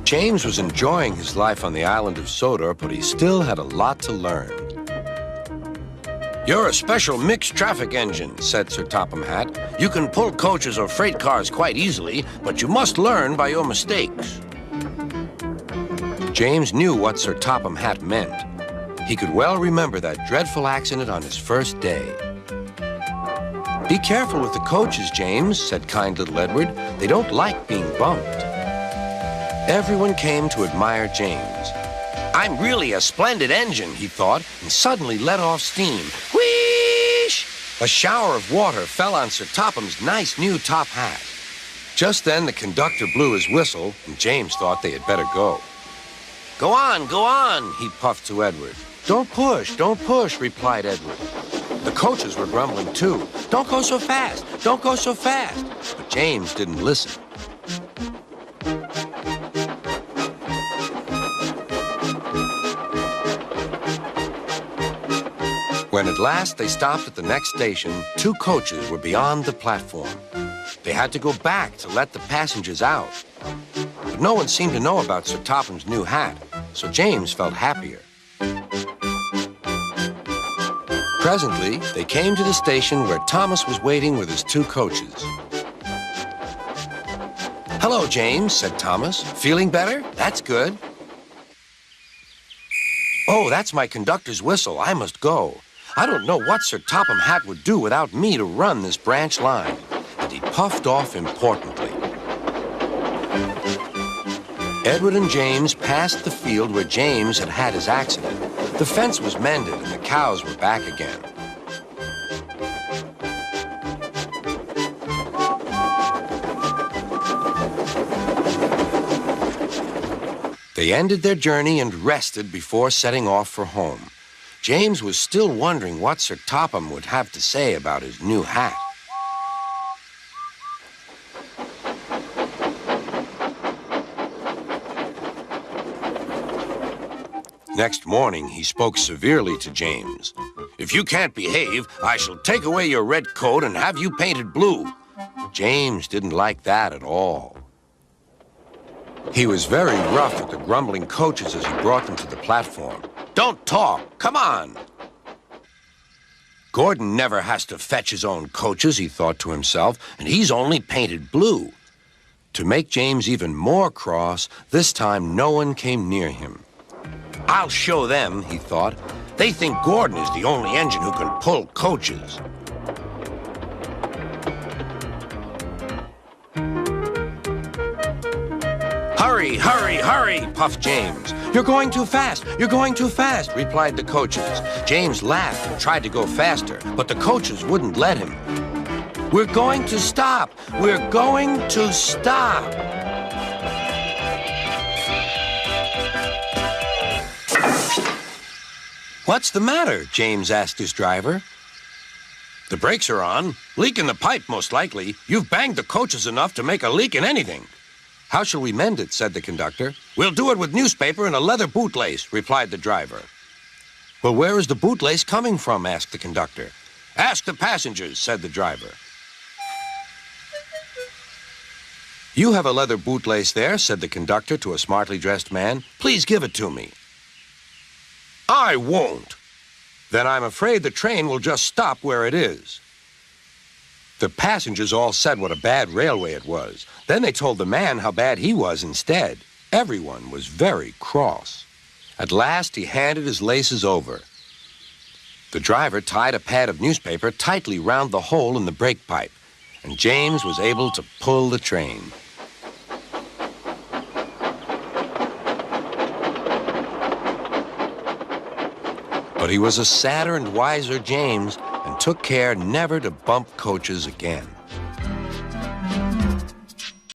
James was enjoying his life on the island of Sodor, but he still had a lot to learn. "You're a special mixed traffic engine," said Sir Topham Hatt. "You can pull coaches or freight cars quite easily, but you must learn by your mistakes." James knew what Sir Topham Hatt meant. He could well remember that dreadful accident on his first day. "Be careful with the coaches, James," said kind little Edward. "They don't like being bumped." Everyone came to admire James. "I'm really a splendid engine," he thought, and suddenly let off steam. Whoosh! A shower of water fell on Sir Topham's nice new top hat. Just then the conductor blew his whistle, and James thought they had better go. Go on, he puffed to Edward. Don't push, replied Edward. The coaches were grumbling too. Don't go so fast, don't go so fast. But James didn't listen. When at last they stopped at the next station, 2 coaches were beyond the platform. They had to go back to let the passengers out. But no one seemed to know about Sir Topham's new hat, so James felt happier. Presently, they came to the station where Thomas was waiting with his 2 coaches. Hello, James, said Thomas. Feeling better? That's good. Oh, that's my conductor's whistle. I must go. I don't know what Sir Topham Hatt would do without me to run this branch line. And he puffed off importantly. Edward and James passed the field where James had had his accident. The fence was mended and the cows were back again. They ended their journey and rested before setting off for home. James was still wondering what Sir Topham would have to say about his new hat. Next morning, he spoke severely to James. If you can't behave, I shall take away your red coat and have you painted blue. James didn't like that at all. He was very rough at the grumbling coaches as he brought them to the platform. Don't talk, come on. Gordon never has to fetch his own coaches, he thought to himself, and he's only painted blue. To make James even more cross, this time no one came near him. I'll show them, he thought. They think Gordon is the only engine who can pull coaches. Hurry, hurry, hurry, puffed James. You're going too fast, replied the coaches. James laughed and tried to go faster, but the coaches wouldn't let him. We're going to stop, we're going to stop. What's the matter? James asked his driver. The brakes are on. Leak in the pipe, most likely. You've banged the coaches enough to make a leak in anything. How shall we mend it? Said the conductor. We'll do it with newspaper and a leather bootlace, replied the driver. Well, where is the bootlace coming from? Asked the conductor. Ask the passengers, said the driver. You have a leather bootlace there, said the conductor to a smartly dressed man. Please give it to me. I won't. Then I'm afraid the train will just stop where it is. The passengers all said what a bad railway it was. Then they told the man how bad he was instead. Everyone was very cross. At last, he handed his laces over. The driver tied a pad of newspaper tightly round the hole in the brake pipe, and James was able to pull the train. But he was a sadder and wiser James and took care never to bump coaches again.